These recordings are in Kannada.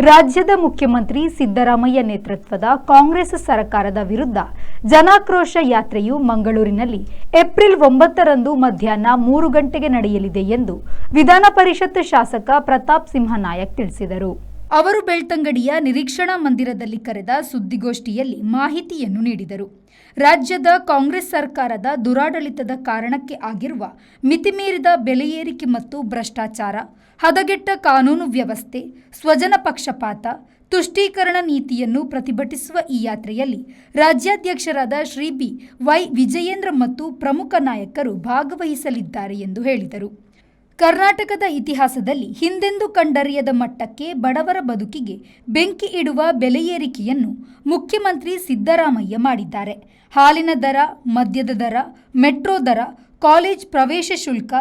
ರಾಜ್ಯದ ಮುಖ್ಯಮಂತ್ರಿ ಸಿದ್ದರಾಮಯ್ಯ ನೇತೃತ್ವದ ಕಾಂಗ್ರೆಸ್ ಸರ್ಕಾರದ ವಿರುದ್ಧ ಜನಾಕ್ರೋಶ ಯಾತ್ರೆಯು ಮಂಗಳೂರಿನಲ್ಲಿ ಏಪ್ರಿಲ್ 9ರಂದು ಮಧ್ಯಾಹ್ನ 3 ಗಂಟೆಗೆ ನಡೆಯಲಿದೆ ಎಂದು ವಿಧಾನ ಪರಿಷತ್ ಶಾಸಕ ಪ್ರತಾಪ್ ಸಿಂಹ ನಾಯಕ್ ತಿಳಿಸಿದರು. ಅವರು ಬೆಳ್ತಂಗಡಿಯ ನಿರೀಕ್ಷಣಾ ಮಂದಿರದಲ್ಲಿ ಕರೆದ ಸುದ್ದಿಗೋಷ್ಠಿಯಲ್ಲಿ ಮಾಹಿತಿಯನ್ನು ನೀಡಿದರು. ರಾಜ್ಯದ ಕಾಂಗ್ರೆಸ್ ಸರ್ಕಾರದ ದುರಾಡಳಿತದ ಕಾರಣಕ್ಕೆ ಆಗಿರುವ ಮಿತಿಮೀರಿದ ಬೆಲೆ ಏರಿಕೆ ಮತ್ತು ಭ್ರಷ್ಟಾಚಾರ, ಹದಗೆಟ್ಟ ಕಾನೂನು ವ್ಯವಸ್ಥೆ, ಸ್ವಜನ ಪಕ್ಷಪಾತ, ತುಷ್ಟೀಕರಣ ನೀತಿಯನ್ನು ಪ್ರತಿಭಟಿಸುವ ಈ ಯಾತ್ರೆಯಲ್ಲಿ ರಾಜ್ಯಾಧ್ಯಕ್ಷರಾದ ಶ್ರೀ ವೈ ವಿಜಯೇಂದ್ರ ಮತ್ತು ಪ್ರಮುಖ ನಾಯಕರು ಭಾಗವಹಿಸಲಿದ್ದಾರೆ ಎಂದು ಹೇಳಿದರು. ಕರ್ನಾಟಕದ ಇತಿಹಾಸದಲ್ಲಿ ಹಿಂದೆಂದೂ ಕಂಡರಿಯದ ಮಟ್ಟಕ್ಕೆ ಬಡವರ ಬದುಕಿಗೆ ಬೆಂಕಿ ಇಡುವ ಬೆಲೆ ಏರಿಕೆಯನ್ನು ಮುಖ್ಯಮಂತ್ರಿ ಸಿದ್ದರಾಮಯ್ಯ ಮಾಡಿದ್ದಾರೆ. ಹಾಲಿನ ದರ, ಮದ್ಯದ ದರ, ಮೆಟ್ರೋ ದರ, ಕಾಲೇಜ್ ಪ್ರವೇಶ ಶುಲ್ಕ,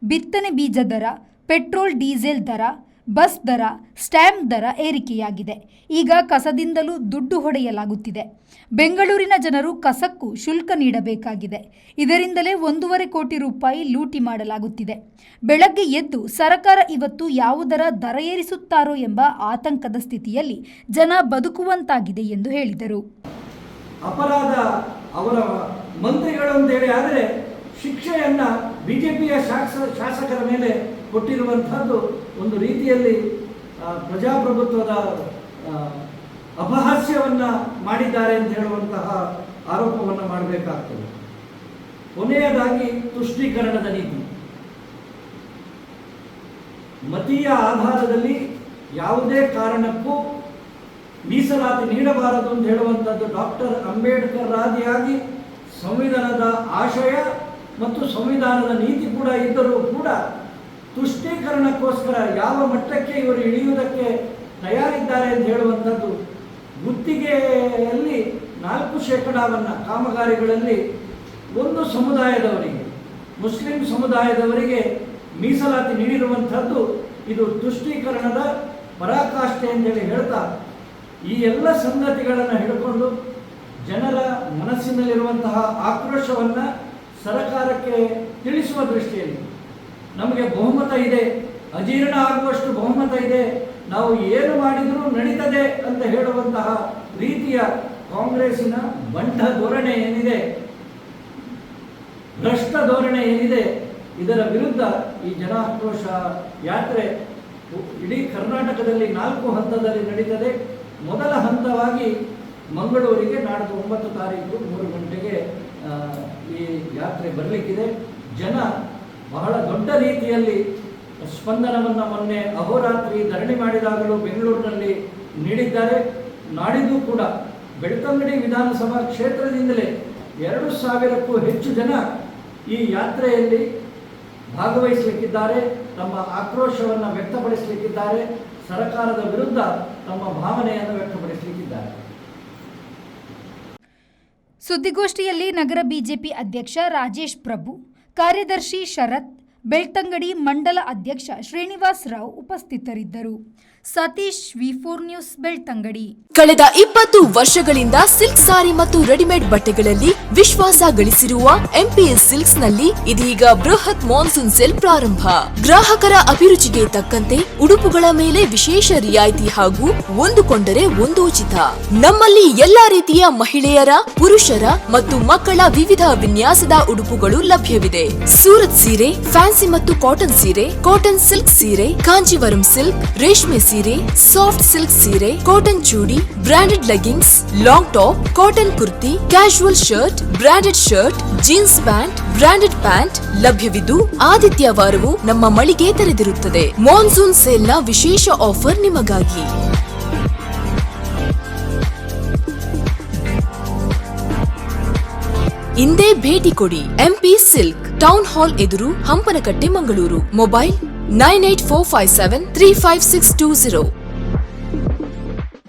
ಬಿತ್ತನೆ ಬೀಜ ದರ, ಪೆಟ್ರೋಲ್ ಡೀಸೆಲ್ ದರ, ಬಸ್ ದರ, ಸ್ಟ್ಯಾಂಪ್ ದರ ಏರಿಕೆಯಾಗಿದೆ. ಈಗ ಕಸದಿಂದಲೂ ದುಡ್ಡು ಹೊಡೆಯಲಾಗುತ್ತಿದೆ. ಬೆಂಗಳೂರಿನ ಜನರು ಕಸಕ್ಕೂ ಶುಲ್ಕ ನೀಡಬೇಕಾಗಿದೆ. ಇದರಿಂದಲೇ 1.5 ಕೋಟಿ ರೂಪಾಯಿ ಲೂಟಿ ಮಾಡಲಾಗುತ್ತಿದೆ. ಬೆಳಗ್ಗೆ ಎದ್ದು ಸರ್ಕಾರ ಇವತ್ತು ಯಾವುದರ ದರ ಏರಿಸುತ್ತಾರೋ ಎಂಬ ಆತಂಕದ ಸ್ಥಿತಿಯಲ್ಲಿ ಜನ ಬದುಕುವಂತಾಗಿದೆ ಎಂದು ಹೇಳಿದರು. ಅಪರಾಧ ಅವರ ಮಂತ್ರಿಗಳು ಅಂತೇಳಿ ಆದರೆ ಶಿಕ್ಷೆಯನ್ನ ಬಿಜೆಪಿಯ ಶಾಸಕರ ಮೇಲೆ ಕೊಟ್ಟಿರುವಂತಹದ್ದು ಒಂದು ರೀತಿಯಲ್ಲಿ ಪ್ರಜಾಪ್ರಭುತ್ವದ ಅಪಹಾಸ್ಯವನ್ನ ಮಾಡಿದ್ದಾರೆ ಅಂತ ಹೇಳುವಂತಹ ಆರೋಪವನ್ನು ಮಾಡಬೇಕಾಗ್ತದೆ. ಕೊನೆಯದಾಗಿ ತುಷ್ಟೀಕರಣದ ನೀತಿ, ಮತೀಯ ಆಧಾರದಲ್ಲಿ ಯಾವುದೇ ಕಾರಣಕ್ಕೂ ಮೀಸಲಾತಿ ನೀಡಬಾರದು ಅಂತ ಹೇಳುವಂಥದ್ದು ಡಾಕ್ಟರ್ ಅಂಬೇಡ್ಕರ್ ಆದಿಯಾಗಿ ಸಂವಿಧಾನದ ಆಶಯ ಮತ್ತು ಸಂವಿಧಾನದ ನೀತಿ ಕೂಡ ಇದ್ದರೂ ಕೂಡ ತುಷ್ಟೀಕರಣಕ್ಕೋಸ್ಕರ ಯಾವ ಮಟ್ಟಕ್ಕೆ ಇವರು ಇಳಿಯುವುದಕ್ಕೆ ತಯಾರಿದ್ದಾರೆ ಅಂತ ಹೇಳುವಂಥದ್ದು, ಗುತ್ತಿಗೆಯಲ್ಲಿ 4% ಕಾಮಗಾರಿಗಳಲ್ಲಿ ಒಂದು ಸಮುದಾಯದವರಿಗೆ, ಮುಸ್ಲಿಂ ಸಮುದಾಯದವರಿಗೆ ಮೀಸಲಾತಿ ನೀಡಿರುವಂಥದ್ದು ಇದು ತುಷ್ಟೀಕರಣದ ಪರಾಕಾಷ್ಠೆ ಅಂತೇಳಿ ಹೇಳ್ತಾ ಈ ಎಲ್ಲ ಸಂಗತಿಗಳನ್ನು ಹಿಡ್ಕೊಂಡು ಜನರ ಮನಸ್ಸಿನಲ್ಲಿರುವಂತಹ ಆಕ್ರೋಶವನ್ನು ಸರ್ಕಾರಕ್ಕೆ ತಿಳಿಸುವ ದೃಷ್ಟಿಯಲ್ಲಿ ನಮಗೆ ಬಹುಮತ ಇದೆ, ಅಜೀರ್ಣ ಆಗುವಷ್ಟು ಬಹುಮತ ಇದೆ, ನಾವು ಏನು ಮಾಡಿದರೂ ನಡೀತದೆ ಅಂತ ಹೇಳುವಂತಹ ರೀತಿಯ ಕಾಂಗ್ರೆಸ್ಸಿನ ಬಂಟ ಧೋರಣೆ ಏನಿದೆ, ಭ್ರಷ್ಟ ಧೋರಣೆ ಏನಿದೆ, ಇದರ ವಿರುದ್ಧ ಈ ಜನಾಕ್ರೋಶ ಯಾತ್ರೆ ಇಡೀ ಕರ್ನಾಟಕದಲ್ಲಿ 4 ಹಂತದಲ್ಲಿ ನಡೀತದೆ. ಮೊದಲ ಹಂತವಾಗಿ ಮಂಗಳೂರಿಗೆ ನಾಡ್ದು 9 ತಾರೀಕು 3 ಗಂಟೆಗೆ ಈ ಯಾತ್ರೆ ಬರಲಿಕ್ಕಿದೆ. ಜನ ಬಹಳ ದೊಡ್ಡ ರೀತಿಯಲ್ಲಿ ಸ್ಪಂದನವನ್ನು ಮೊನ್ನೆ ಅಹೋರಾತ್ರಿ ಧರಣಿ ಮಾಡಿದಾಗಲೂ ಬೆಂಗಳೂರಿನಲ್ಲಿ ನೀಡಿದ್ದಾರೆ. ನಾಡಿದ್ದು ಕೂಡ ಬೆಳ್ತಂಗಡಿ ವಿಧಾನಸಭಾ ಕ್ಷೇತ್ರದಿಂದಲೇ 2,000ಕ್ಕೂ ಹೆಚ್ಚು ಜನ ಈ ಯಾತ್ರೆಯಲ್ಲಿ ಭಾಗವಹಿಸಲಿಕ್ಕಿದ್ದಾರೆ, ತಮ್ಮ ಆಕ್ರೋಶವನ್ನು ವ್ಯಕ್ತಪಡಿಸಲಿಕ್ಕಿದ್ದಾರೆ, ಸರ್ಕಾರದ ವಿರುದ್ಧ ತಮ್ಮ ಭಾವನೆಯನ್ನು ವ್ಯಕ್ತಪಡಿಸಲಿಕ್ಕಿದ್ದಾರೆ. ಸುದ್ದಿಗೋಷ್ಠಿಯಲ್ಲಿ ನಗರ ಬಿಜೆಪಿ ಅಧ್ಯಕ್ಷ ರಾಜೇಶ್ ಪ್ರಭು, ಕಾರ್ಯದರ್ಶಿ ಶರತ್, ಬೆಳ್ತಂಗಡಿ ಮಂಡಲ ಅಧ್ಯಕ್ಷ ಶ್ರೀನಿವಾಸ್ ರಾವ್ ಉಪಸ್ಥಿತರಿದ್ದರು. ಸತೀಶ್, ವಿ4 ನ್ಯೂಸ್, ಬೆಳ್ತಂಗಡಿ. ಕಳೆದ 20 ವರ್ಷಗಳಿಂದ ಸಿಲ್ಕ್ ಸಾರಿ ಮತ್ತು ರೆಡಿಮೇಡ್ ಬಟ್ಟೆಗಳಲ್ಲಿ ವಿಶ್ವಾಸ ಗಳಿಸಿರುವ ಎಂಪಿಎಸ್ ಸಿಲ್ಕ್ಸ್ ನಲ್ಲಿ ಇದೀಗ ಬೃಹತ್ ಮಾನ್ಸೂನ್ ಸೇಲ್ ಪ್ರಾರಂಭ. ಗ್ರಾಹಕರ ಅಭಿರುಚಿಗೆ ತಕ್ಕಂತೆ ಉಡುಪುಗಳ ಮೇಲೆ ವಿಶೇಷ ರಿಯಾಯಿತಿ ಹಾಗೂ ಒಂದು ಕೊಂಡರೆ ಒಂದು ಉಚಿತ. ನಮ್ಮಲ್ಲಿ ಎಲ್ಲಾ ರೀತಿಯ ಮಹಿಳೆಯರ, ಪುರುಷರ ಮತ್ತು ಮಕ್ಕಳ ವಿವಿಧ ವಿನ್ಯಾಸದ ಉಡುಪುಗಳು ಲಭ್ಯವಿದೆ. ಸೂರತ್ ಸೀರೆ, ಫ್ಯಾನ್ಸಿ ಮತ್ತು ಕಾಟನ್ ಸೀರೆ, ಕಾಟನ್ ಸಿಲ್ಕ್ ಸೀರೆ, ಕಾಂಜೀವರಂ ಸಿಲ್ಕ್, ರೇಷ್ಮೆ ಸೀರೆ, ಸಾಫ್ಟ್ ಸಿಲ್ಕ್ ಸೀರೆ, cotton chudi, branded leggings, long top, cotton kurti, casual shirt, branded shirt, jeans pant, branded pant ಲಭ್ಯವಿದ್ದು ಆದಿತ್ಯವಾರವೂ ನಮ್ಮ ಮಳಿಗೆ ತೆರೆದಿರುತ್ತದೆ. ಮಾನ್ಸೂನ್ ಸೇಲ್ನ ವಿಶೇಷ ಆಫರ್ ನಿಮಗಾಗಿ. ಇಂದೇ ಭೇಟಿ ಕೊಡಿ. ಎಂಪಿ ಸಿಲ್ಕ್, ಟೌನ್ ಹಾಲ್ ಎದುರು, ಹಂಪನಕಟ್ಟೆ, ಮಂಗಳೂರು. ಮೊಬೈಲ್ 9845735620.